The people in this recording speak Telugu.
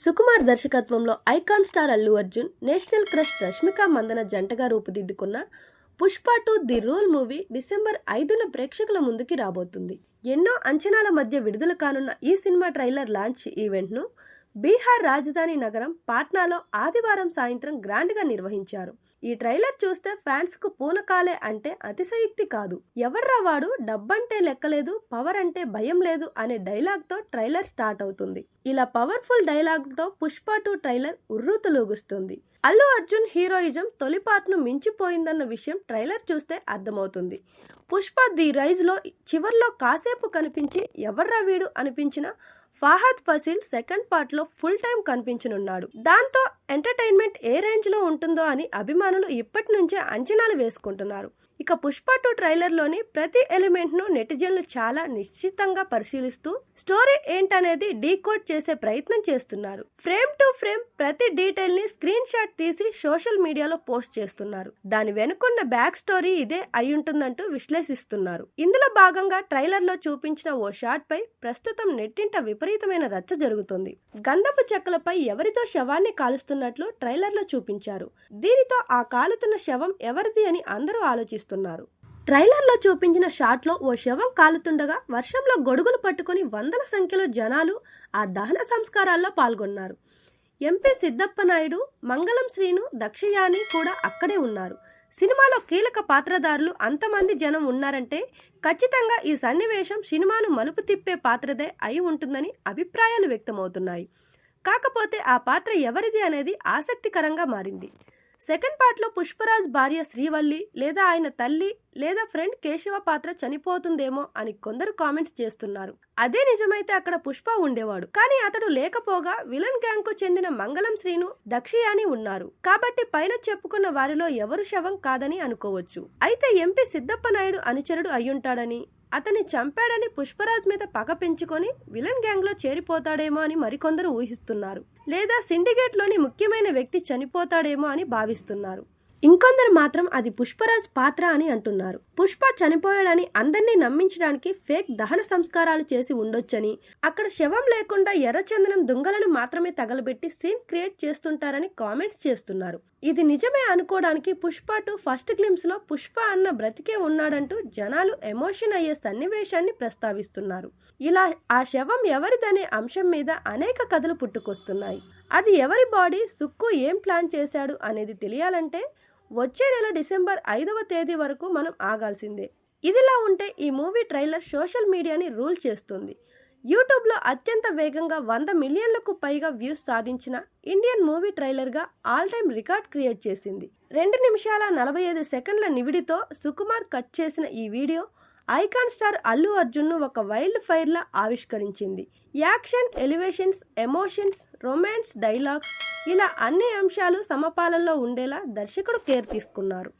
సుకుమార్ దర్శకత్వంలో icon star Allu Arjun, national crush Rashmika Mandanna జంటగా రూపుదిద్దుకున్న Pushpa 2 the rule movie December 5న ప్రేక్షకుల ముందుకి రాబోతుంది. ఎన్నో అంచనాల మధ్య విడుదల కానున్న ఈ సినిమా ట్రైలర్ లాంచ్ ఈవెంట్ను బీహార్ రాజధాని నగరం పాట్నాలో ఆదివారం సాయంత్రం గ్రాండ్గా నిర్వహించారు. ఈ ట్రైలర్ చూస్తే ఫ్యాన్స్ కు పూనకాలే అంటే అతిశయుక్తి కాదు. ఎవర్రా వాడు, డబ్బంటే లెక్కలేదు, పవర్ అంటే భయం లేదు అనే డైలాగ్ తో ట్రైలర్ స్టార్ట్ అవుతుంది. ఇలా పవర్ఫుల్ డైలాగ్ తో పుష్ప 2 ట్రైలర్ ఉర్రూతలూగుస్తుంది. అల్లు అర్జున్ హీరోయిజం తొలి పార్ట్ ను మించిపోయిందన్న విషయం ట్రైలర్ చూస్తే అర్థమవుతుంది. పుష్ప ది రైజ్ లో చివర్లో కాసేపు కనిపించి ఎవర్రా వీడు అనిపించిన ఫహద్ ఫాసిల్ సెకండ్ పార్ట్ లో ఫుల్ టైం కనిపించనున్నాడు. దాంతో ఎంటర్టైన్మెంట్ ఏ రేంజ్ లో ఉంటుందో అని అభిమానులు ఇప్పటి నుంచే అంచనాలు వేసుకుంటున్నారు. ఇక పుష్ప 2 ట్రైలర్ లోని ప్రతి ఎలిమెంట్ ను నెటిజన్లు చాలా నిశ్చితంగా పరిశీలిస్తూ స్టోరీ ఏంటనేది డీకోడ్ చేసే ప్రయత్నం చేస్తున్నారు. ఫ్రేమ్ టు ఫ్రేమ్ ప్రతి డీటెయిల్ ని స్క్రీన్ షాట్ తీసి సోషల్ మీడియాలో పోస్ట్ చేస్తున్నారు. దాని వెనుకున్న బ్యాక్ స్టోరీ ఇదే అయ్యుంటుందంటూ విశ్లేషిస్తున్నారు. ఇందులో భాగంగా ట్రైలర్ లో చూపించిన ఓ షాట్ పై ప్రస్తుతం నెట్టింట విపరీతమైన రచ్చ జరుగుతుంది. గంధపు చెక్కలపై ఎవరితో శవాన్ని కాలుస్తున్నట్లు ట్రైలర్ లో చూపించారు. దీనితో ఆ కాలుతున్న శవం ఎవరిది అని అందరూ ఆలోచిస్తున్నారు. ట్రైలర్ లో చూపించిన షాట్ లో ఓ శవం కాలుతుండగా వర్షంలో గొడుగులు పట్టుకుని వందల సంఖ్యలో జనాలు ఆ దహన సంస్కారాల్లో పాల్గొన్నారు. ఎంపీ సిద్ధప్ప నాయుడు, మంగళం శ్రీను, దక్షయాని కూడా అక్కడే ఉన్నారు. సినిమాలో కీలక పాత్రధారులు అంతమంది జనం ఉన్నారంటే ఖచ్చితంగా ఈ సన్నివేశం సినిమాను మలుపు తిప్పే పాత్రదే అయి ఉంటుందని అభిప్రాయాలు వ్యక్తమవుతున్నాయి. కాకపోతే ఆ పాత్ర ఎవరిది అనేది ఆసక్తికరంగా మారింది. సెకండ్ పార్ట్ లో పుష్పరాజ్ భార్య శ్రీవల్లి లేదా ఆయన తల్లి లేదా ఫ్రెండ్ కేశవ పాత్ర చనిపోతుందేమో అని కొందరు కామెంట్స్ చేస్తున్నారు. అదే నిజమైతే అక్కడ పుష్ప ఉండేవాడు, కానీ అతడు లేకపోగా విలన్ గ్యాంగ్ కు చెందిన మంగళం శ్రీను, దక్షయాని ఉన్నారు. కాబట్టి పైన చెప్పుకున్న వారిలో ఎవరు శవం కాదని అనుకోవచ్చు. అయితే ఎంపీ సిద్ధప్ప నాయుడు అనుచరుడు అయ్యుంటాడని, అతన్ని చంపాడని పుష్పరాజ్ మీద పగ పెంచుకొని విలన్ గ్యాంగ్ లో చేరిపోతాడేమో అని మరికొందరు ఊహిస్తున్నారు. లేదా సిండికేట్ లోని ముఖ్యమైన వ్యక్తి చనిపోతాడేమో అని భావిస్తున్నారు. ఇంకొందరు మాత్రం అది పుష్పరాజ్ పాత్ర అని అంటున్నారు. పుష్ప చనిపోయాడని అందరినీ నమ్మించడానికి ఫేక్ దహన సంస్కారాలు చేసి ఉండొచ్చని, అక్కడ శవం లేకుండా ఎర్రచందనం దుంగలను మాత్రమే తగలబెట్టి సీన్ క్రియేట్ చేస్తుంటారని కామెంట్స్ చేస్తున్నారు. ఇది నిజమే అనుకోవడానికి పుష్ప 2 ఫస్ట్ గ్లిమ్స్ లో పుష్ప అన్న బ్రతికే ఉన్నాడంటూ జనాలు ఎమోషన్ అయ్యే సన్నివేశాన్ని ప్రస్తావిస్తున్నారు. ఇలా ఆ శవం ఎవరిదనే అంశం మీద అనేక కథలు పుట్టుకొస్తున్నాయి. అది ఎవరి బాడీ, సుక్కు ఏం ప్లాన్ చేశాడు అనేది తెలియాలంటే వచ్చే నెల డిసెంబర్ 5వ తేదీ వరకు మనం ఆగాల్సిందే. ఇదిలా ఉంటే ఈ మూవీ ట్రైలర్ సోషల్ మీడియాని రూల్ చేస్తుంది. యూట్యూబ్లో అత్యంత వేగంగా 100 మిలియన్లకు పైగా వ్యూస్ సాధించిన ఇండియన్ మూవీ ట్రైలర్గా ఆల్ టైమ్ రికార్డ్ క్రియేట్ చేసింది. 2 నిమిషాల 45 సెకండ్ల నివిడితో సుకుమార్ కట్ చేసిన ఈ video icon star Allu Arjun ను ఒక వైల్డ్ ఫైర్ లా ఆవిష్కరించింది. Action, elevations, emotions, romance, dialogues ఇలా అన్ని అంశాలు సమపాలనలో ఉండేలా దర్శకుడు కేర్ తీసుకున్నారు.